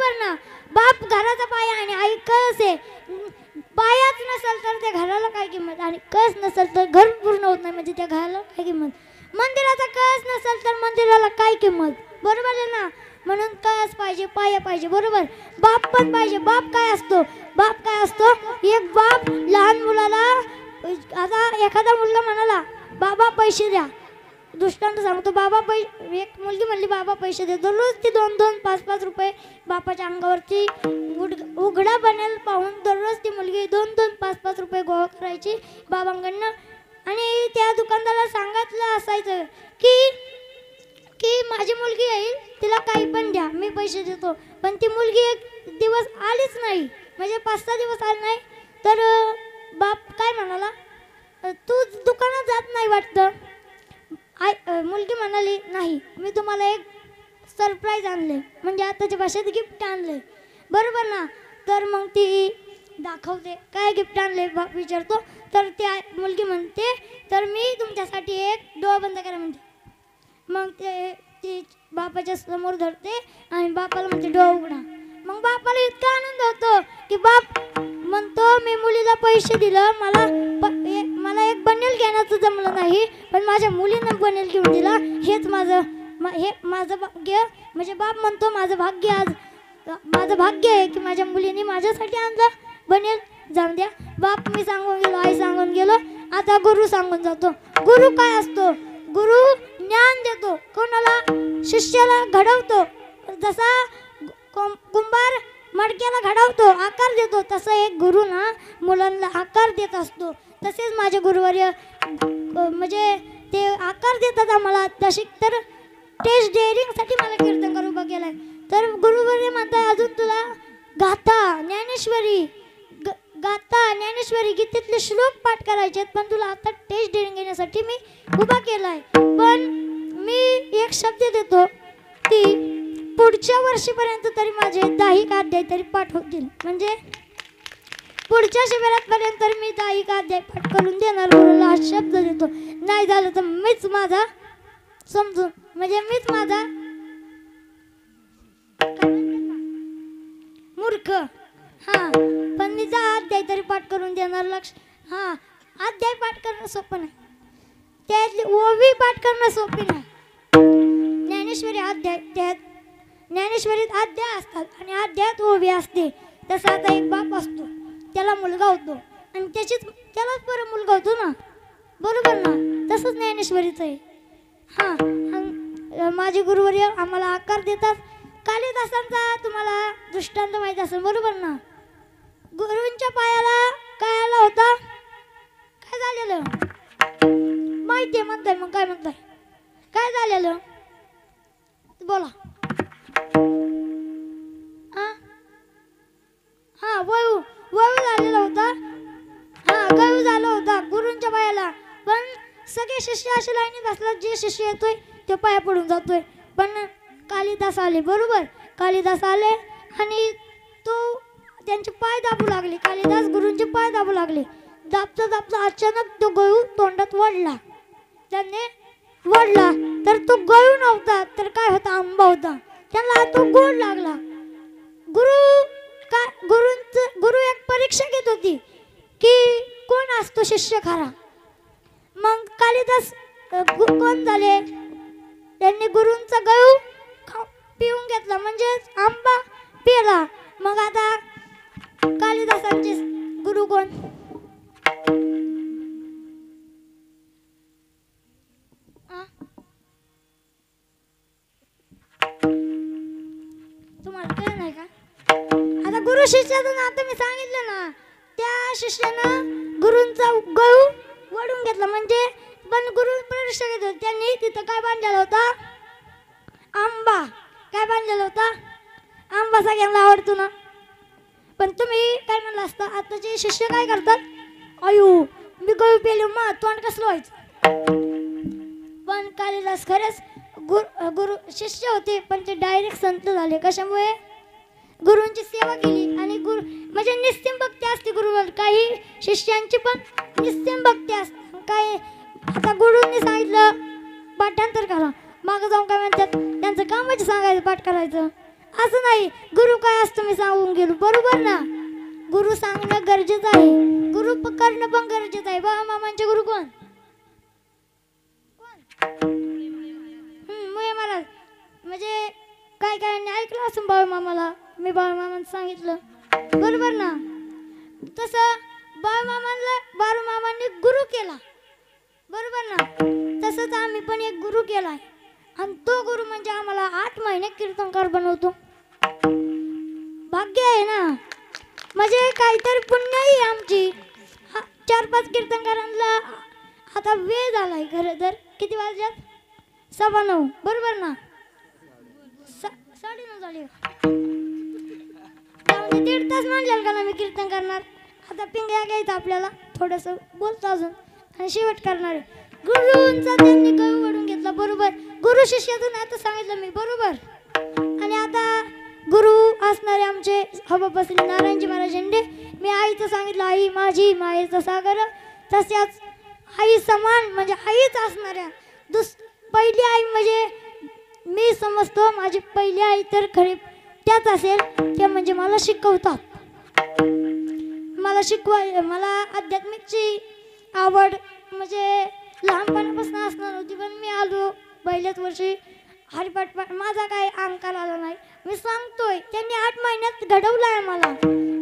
बरोबर ना. बाप घराचा पाया आणि आई कळस आहे. पायाच नसेल तर त्या घराला काय किंमत, आणि कळस नसेल तर घर पूर्ण होत नाही, म्हणजे त्या घराला काय किंमत. मंदिराचा कळस नसेल तर मंदिराला काय किंमत, बरोबर आहे ना. म्हणून कळस पाहिजे, पाया पाहिजे, बरोबर. बाप पण पाहिजे. बाप काय असतो, बाप काय असतो, एक बाप लहान मुलाला, आता एखादा मुलगा म्हणाला बाबा पैसे द्या, दृष्टांत सांगतो, बाबा एक मुलगी म्हणली बाबा पैसे दे, दररोज ती 2-2, 5-5 रुपये बापाच्या अंगावरती उघडा बनेल पाहून दररोज ती मुलगी 2-2, 5-5 रुपये गोळा करायची बाबांकडनं. आणि त्या दुकानदाराला सांगितलं असायचं की की माझी मुलगी येईल, तिला काही पण द्या, मी पैसे देतो. पण ती मुलगी एक दिवस आलीच नाही, म्हणजे 5-6 दिवस आली नाही. तर बाप काय म्हणाला, तू दुकानात जात नाही वाटतं. मुलगी म्हणाली नाही, मी तुम्हाला एक सरप्राईज आणले, म्हणजे आताच्या भाषेत गिफ्ट आणले, बरोबर ना. तर मग ती दाखवते काय गिफ्ट आणले, बाप विचारतो. तर ती मुलगी म्हणते, तर मी तुमच्यासाठी एक डोळा बंद करा म्हणते. मग ती बापाच्या समोर धरते आणि बापाला म्हणते डोळा उघडा. मग बापाला इतका आनंद होतो की बाप म्हणतो, मी मुलीला पैसे दिलं, मला एक बनेल घेण्याचं जमलं नाही, पण माझ्या मुलीनं बनेल घेऊन दिला, हेच माझं भाग्य. म्हणजे बाप म्हणतो, माझं भाग्य आहे की माझ्या मुलीने माझ्यासाठी आणलं बनेल. जाऊन द्या, बाप मी सांगून गेलो, आई सांगून गेलो, आता गुरु सांगून जातो. गुरु काय असतो, गुरु ज्ञान देतो, कोणाला, शिष्याला घडवतो. जसा कुंभार मडक्याला घडवतो, आकार देतो, तसं एक गुरु ना मुलांना आकार देत असतो. तसेच माझे गुरुवर्य म्हणजे ते आकार देतात आम्हाला. तशी तर टेस्ट डेअरिंगसाठी मला कीर्तन करून बघेल आहे. तर गुरुवर्य म्हणतात, अजून तुला गाथा ज्ञानेश्वरी गीतेतले श्लोक पाठ करायचे आहेत, पण तुला आता टेस्ट डेअरिंग घेण्यासाठी मी उभा केला आहे. पण मी एक शब्द देतो की पुढच्या वर्षीपर्यंत तरी माझे 10 अध्याय तरी पाठ होतील, म्हणजे पुढच्या शिबिरापर्यंत तरी मी 10 अध्याय पाठ करून देणार गुरुला, हा शब्द देतो. नाही झालं तर मीच माझा समजून, म्हणजे मीच माझा मूर्ख. हां, पण मी 10 अध्याय तरी पाठ करून देणार. लक्ष. हां, अध्याय पाठ करणं सोपं नाही, त्यातली ओवी पाठ करणं सोपी नाही. ज्ञानेश्वरीत अध्याय असतात आणि अध्यायात ओवी असते. तसा आता एक बाप असतो, त्याला मुलगा होतो आणि त्यालाच परत मुलगा होतो ना, बरोबर ना. तसंच ज्ञानेश्वरीचं आहे. हां, माझे गुरुवर्य आम्हाला आकार देतात. कालिदासांचा तुम्हाला दृष्टांत माहीत असेल, बरोबर ना. गुरूंच्या पायाला काय आला होता, काय झालेलं माहिती आहे म्हणताय, मग काय म्हणताय, काय झालेलं बोला. हा, वळू झालेला होता. हा, गळू झाला होता गुरूंच्या पायाला. पण सगळे शिष्य असे लाईनी बसतात, जे शिष्य येतोय ते पाया पडून जातोय. पण कालिदास आले, बरोबर. कालिदास आले आणि तो त्यांचे पाय दाबू लागले. कालिदास गुरूंचे पाय दाबू लागले. दाबता अचानक तो गळू तोंडात वळला. त्याने वळला तर तो गळू नव्हता, तर काय होता, आंबा होता. त्यांना तो गोड लागला. गुरु एक परीक्षा घेत होती की कोण असतो शिष्य खरा. मग कालिदास कोण झाले, त्यांनी गुरूंचा गळू पिऊन घेतला, म्हणजे आंबा पिला. मग आता कालिदासांचे गुरु कोण, तुम्हाला कळलं नाही का. आता गुरु शिष्याचं नातं मी सांगितलं ना, त्या शिष्यानं गुरूंचा गळू वडून घेतला, म्हणजे पण गुरु परीक्षा घेत होते. त्यांनी तिथं काय बांधलेला होता, आंबा. काय बांधलेला होता, आंबा. सगळ्यांना आवडतो ना. पण तुम्ही काय म्हणलं असता, आताचे शिष्य काय करतात, अयो मी गळू पेलो, मा तोंड कसलं व्हायचं. पण कालिदास खरेच गुरु शिष्य होते, पण ते डायरेक्ट संत झाले. कशामुळे, गुरूंची सेवा केली. आणि गुरु म्हणजे निस्सीम भक्ती असते गुरुवर. काही शिष्यांची पण निस्सीम भक्ती असते. काय आता गुरूंनी सांगितलं पाठांतर करा, मागं जाऊन काय म्हणतात, त्यांचं कामाची सांगायचं पाठ करायचं. असं नाही, गुरु काय असतं मी सांगून गेलो, बरोबर ना? गुरु सांगणं गरजेचं आहे, गुरु करणं पण गरजेचं आहे. बाबा मामांचे गुरु कोण? मुळे महाराज. म्हणजे काय काय ऐकलं असं बाबा मामाला, मी बाबा मामांना सांगितलं, बरोबर ना? तसं बाळू मामांनी गुरु केला, बरोबर ना? तसंच आम्ही पण एक गुरु केलाय, आणि तो गुरु म्हणजे आम्हाला 8 महिने कीर्तनकार बनवतो. भाग्य आहे ना, म्हणजे काहीतरी पुण्य आहे आमची. 4-5 कीर्तनकारांना आता वेळ झालाय. खरं तर किती वाजल्यात? 9:15, बरोबर ना? 9:30 झाले. त्यामध्ये 1.5 तास म्हणलेलं का ना मी कीर्तन करणार. आता पिंग्या घ्यायचं आपल्याला, थोडंसं बोलतो अजून आणि शेवट करणार आहे. गुरुंचा त्यांनी कवी वडून घेतला, बरोबर? गुरु शिष्याचं आता सांगितलं मी, बरोबर? आणि आता गुरु असणारे आमचे हबाप श्री नारायणजी महाराज झेंडे. मी आईचं सांगितलं, आई माझी मायेचा सागर. तशाच आई समान म्हणजे आईच असणाऱ्या पहिली आई म्हणजे मी समजतो माझी पहिली आई तर खरी त्याच असेल, ते म्हणजे मला शिकवतात. मला आध्यात्मिकची आवड म्हणजे लहानपणापासून असणार होती, पण मी आलो पहिल्याच वर्षी हरिपाठ. माझा काय अंकार आला नाही, मी सांगतोय. त्यांनी 8 महिन्यात घडवलं आहे मला.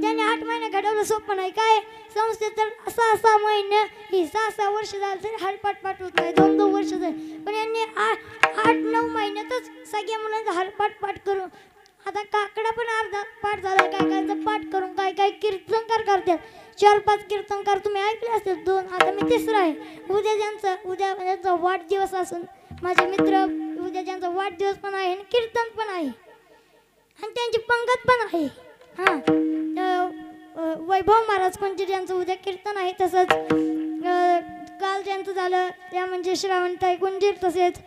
त्यांनी 8 महिने घडवलं सोपं नाही. काय संस्थेत तर 6 महिने ही 6 वर्ष झालं तरी हरिपाठ पाठवत नाही, 2 वर्ष झाली. पण यांनी 8-9 महिन्यातच सगळ्या मुलांचा हरिपाठ करून, आता काकडा पण अर्धा पाठ झाला, काय कायचं पाठ करून काय कीर्तनकार करतात. 4-5 कीर्तनकार तुम्ही ऐकले असतील, 2, आता मी 3रा आहे. उद्या ज्यांचा वाढदिवस असून माझे मित्र, उद्या ज्यांचा वाढदिवस पण आहे आणि कीर्तन पण आहे आणि त्यांची पंगत पण आहे. वैभव महाराज कोणचे ज्यांचं उद्या कीर्तन आहे. तसंच काल ज्यांचं झालं त्या म्हणजे श्रावणताई कुंजीर. तसेच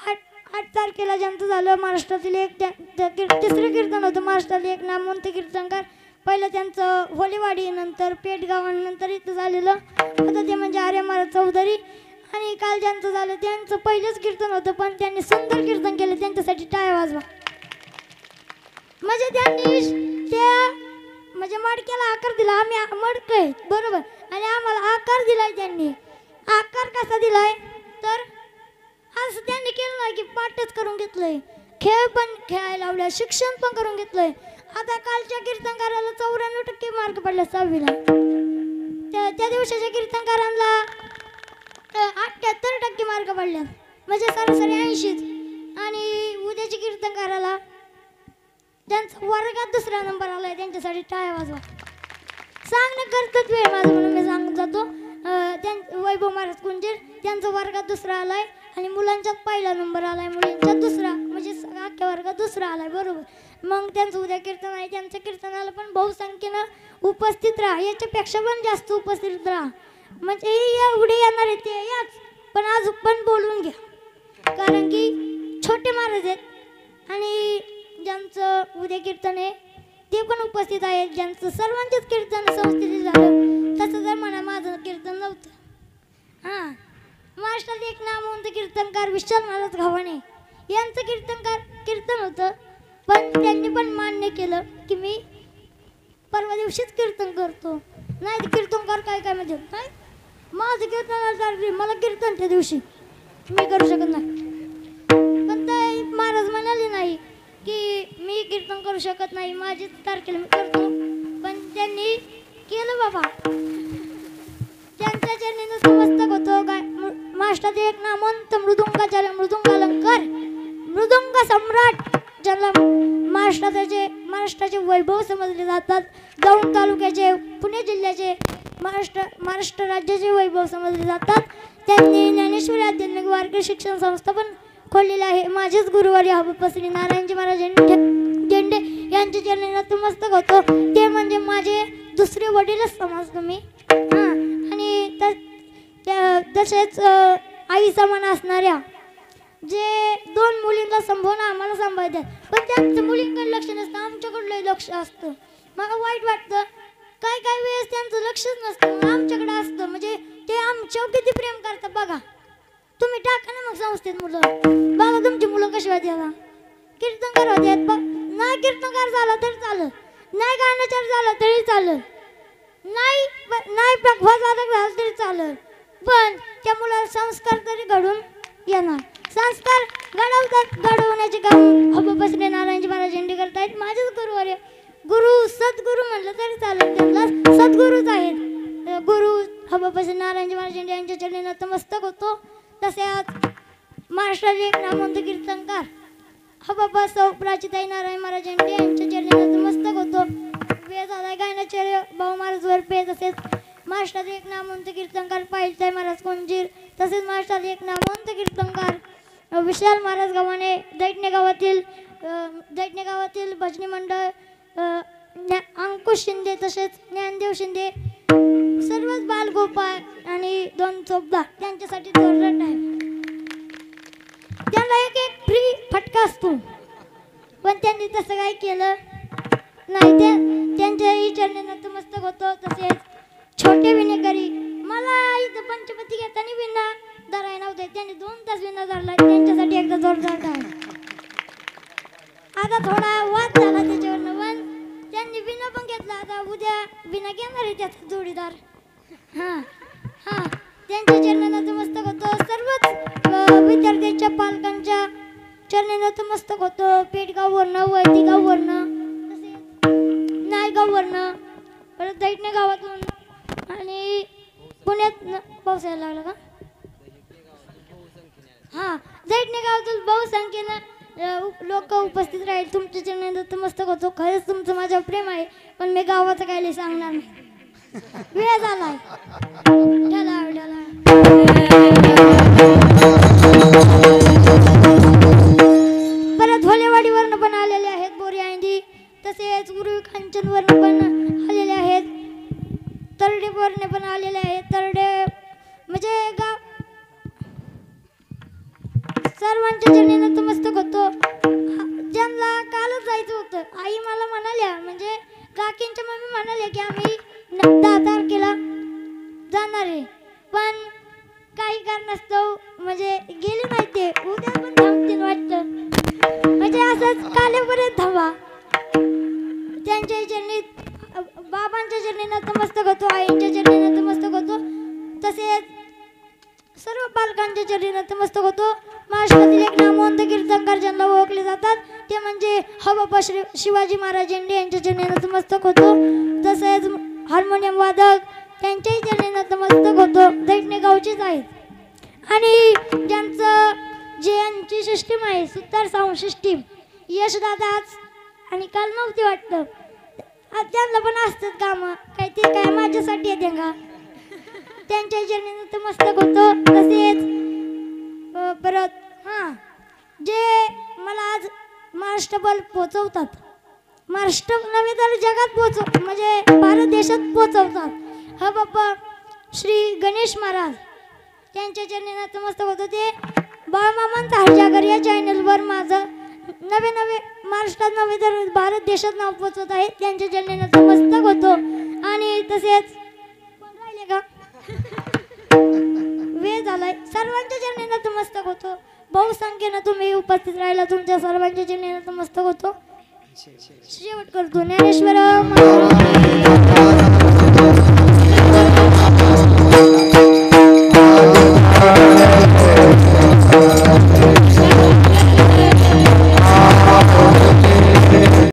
8 तारखेला ज्यांचं झालं महाराष्ट्रातील एक 3रं कीर्तन होतं. महाराष्ट्रातील एक नामवंत कीर्तनकार. पहिलं त्यांचं होलीवाडी, नंतर पेठगाव, नंतर इथं झालेलं आता ते म्हणजे आर्य महाराज चौधरी. आणि काल ज्यांचं झालं त्यांचं पहिलंच कीर्तन होतं, पण त्यांनी सुंदर कीर्तन केलं. त्यांच्यासाठी टाळ्या वाजवा. म्हणजे त्यांनी त्या म्हणजे मडक्याला आकार दिला. आम्ही मडकं आहे, बरोबर? आणि आम्हाला आकार दिलाय त्यांनी. आकार कसा दिलाय तर असं त्यांनी केलं नाही की पाठच करून घेतलंय, खेळ पण खेळायला लावल्या, शिक्षण पण करून घेतलंय. आता कालच्या कीर्तनकाराला 94% मार्क पडले 6वीला. त्या दिवसाच्या कीर्तनकारांना 78% मार्क पडले, म्हणजे सरासरी 80. आणि उद्याच्या कीर्तनकाराला त्यांचा वर्गात 2रा नंबर आलाय. त्यांच्यासाठी टाळ्या वाजवा. सांगणं कर्तव्य आहे माझं म्हणून मी सांगून जातो. वैभव महाराज कुंजीर त्यांचा वर्गात 2रा आलाय आणि मुलांच्यात पहिला नंबर आलाय, मुलींच्यात 2रा, म्हणजे अख्ख्या वर्गात 2रा आलाय, बरोबर? मग त्यांचं उद्या कीर्तन आहे. त्यांच्या कीर्तनाला पण बहुसंख्येनं उपस्थित राहा, याच्यापेक्षा पण जास्त उपस्थित राहा. म्हणजे एवढे येणार आहे ते याच, पण आज पण बोलून घ्या, कारण की छोटे महाराज आहेत आणि ज्यांचं उद्या कीर्तन आहे ते पण उपस्थित आहेत. ज्यांचं सर्वांचेच कीर्तन संस्थेत झालं, तसं जर म्हणा माझं कीर्तन नव्हतं. महाराष्ट्रात एक नामवंत कीर्तनकार विशाल महाराज घावाणे यांचं कीर्तन होतं, पण त्यांनी पण मान्य केलं की मी परवा दिवशीच कीर्तन करतो. नाही कीर्तनकार काय म्हणजे नाही, माझं कीर्तन मला कीर्तन त्या दिवशी मी करू शकत नाही. पण ते महाराज म्हणाले नाही की मी कीर्तन करू शकत नाही, माझी तारखेला मी करतो. पण त्यांनी केलं बाबा. त्यांच्या चरणी नतमस्तक होतो. महाराष्ट्राचे एक नामवंत मृदुंगाचार्य, मृदुंग अलंकार, मृदुंग सम्राट, ज्याला महाराष्ट्राचे वैभव समजले जातात. दौंड तालुक्याचे, पुणे जिल्ह्याचे, महाराष्ट्र राज्याचे वैभव समजले जातात. त्यांनी ज्ञानेश्वरी आध्यात्मिक वारकरी शिक्षण संस्था पण खोललेली आहे. माझेच गुरुवारी हबाप श्री नारायणजी महाराज झेंडे यांच्या चरणी नतमस्तक होतो. ते म्हणजे माझे 2रे वडीलच समजतो मी. आणि तसेच आई समान असणाऱ्या जे 2 मुलींना संभवणं आम्हाला सांभाळतात, पण त्यांचं मुलींकडे लक्ष नसतं, आमच्याकडलं लक्ष असतं. मला वाईट वाटतं, काय वेळेस त्यांचं लक्षच नसतं, आमच्याकडे असतं. म्हणजे ते आमच्यावर किती प्रेम करतात बघा. तुम्ही टाका ना मग संस्थेत मुलं, बघा तुमची मुलं कशी होती. आता कीर्तनकार होते नाही कीर्तनकार झाला तरी चालत, नाही गाण्याचार्य झाला तरी चालत, नाही पखवाजवादक झाला तरी चालत, पण त्या मुलाला संस्कार तरी घडून येणार. संस्कार घडवण्याचे काम हबप्पा श्री नारायणजी महाराज झेंडे करतायत. माझेच गुरुवर्य, गुरु सद्गुरु म्हणलं तरी चालत, त्यांना सद्गुरूच आहेत. गुरु हबप्पा श्री नारायणजी महाराज झेंडे यांच्या चरणी नतमस्तक होतो. तसेच महाराष्ट्राचे एक नामवंत कीर्तनकार हबप्पा सौ प्राचीताई नारायण महाराज झेंडे यांच्या चरणी नतमस्तक होतो. वेद आलाय गायनाचार्य भाऊ महाराज वरपे, तसेच महाराष्ट्राचे एक नामवंत कीर्तनकार पाहिलताई महाराज कोंजीर, तसेच महाराष्ट्राचे एक नामवंत कीर्तनकार विशाल महाराज गव्हाणे, दैठणे गावातील भजनी मंडळ अंकुश शिंदे, तसेच ज्ञानदेव शिंदे, सर्वच बालगोपाळ आणि दोन चोपदा त्यांच्यासाठी जोरदार टाइम. त्यांना एक फ्री फटका असतो, पण त्यांनी तसं काय केलं नाही. त्यांच्याही चरणी नतमस्तक होतो. तसेच छोटे विणेकरी, मला इथं पंचपती घेताना विणा धराय नव्हते, त्यांनी 2 तास विणा धरला, त्यांच्यासाठी एकदा जोरदार टाइम. आता थोडा वाद झाला त्याच्यावरनं, पण त्यांनी विणा पण घेतला. आता उद्या विणा घेणार आहे त्याचा जोडीदार. त्यांच्या चरणी नतमस्तक होतो. सर्वच विद्यार्थ्यांच्या पालकांच्या चरणी नतमस्तक होतो. पेठगाववरनं, वैतीगाववरनं, तसेच नायगाववरनं, परत दैठणे गावातून आणि पुण्यात पाऊस यायला लागला का? दैठणे गावातून बहुसंख्येनं लोक उपस्थित राहील. तुमच्या चरणी नतमस्तक होतो. खरंच तुमचं माझ्यावर प्रेम आहे, पण मी गावाचं काय सांगणार नाही. वेळ झालाय. परत होलेवाडीवरनं पण आलेले आहेत बोरी आंदी, तसेच उर्वी कांचनवरनं पण आलेले आहेत, तरडेवरने पण आलेले आहेत. तरडे म्हणजे गाव सर्वांच्या चरणी नतमस्तक होतो. ज्यांना कालच जायचं होतं, आई मला म्हणाल्या, म्हणजे काकींच्या मम्मी म्हणाल्या की आम्ही 10 तारखेला जाणार आहे, पण काही कारणास्तव म्हणजे गेले नाही. ते उद्या पण थांबतील वाटतं, म्हणजे असंच कालेपर्यंत थांबा. त्यांच्या चरणी बाबांच्या चरणी नतमस्तक होतो, आईंच्या चरणी नतमस्तक होतो, तसेच सर्व पालकांच्या चरणी नतमस्तक होतो. महाराष्ट्रातील एक नामवंत कीर्तनकार ज्यांना ओळखले जातात ते म्हणजे हबप्पा शिवाजी महाराज झेंडे यांच्या चरणी नतमस्तक होतो. तसेच हार्मोनियम वादक त्यांच्याही चरणी नतमस्तक होतो. दैठणे गावचेच आहेत. आणि ज्यांचं जे यांची सिस्टीम आहे, सुतार साऊंड सिस्टीम, यशदादा आज आणि काल नव्हती वाटतं, त्यांना पण असतात कामं, काय ते काय माझ्यासाठी येते का, त्यांच्या चरणी नतमस्तक होतो. तसेच परत जे मला आज महाराष्ट्रभर पोचवतात, महाराष्ट्र नव्हे तर जगात म्हणजे भारत देशात पोचवतात, हबप्पा श्री गणेश महाराज त्यांच्या चरणी नतमस्तक होतो. ते बाळमामांचा हरजागर या चॅनलवर माझं नवे महाराष्ट्रात नव्हे तर भारत देशात नाव पोचवत आहे. त्यांच्या चरणी नतमस्तक होतो. आणि तसेच राहिले का, वेळ झालाय. सर्वांच्या चरणी नतमस्तक होतो. बहुसंख्येनं तुम्ही उपस्थित राहिला, तुमच्या सर्वांच्या चरणी नतमस्तक होतो. शेवट करतो. ज्ञानेश्वर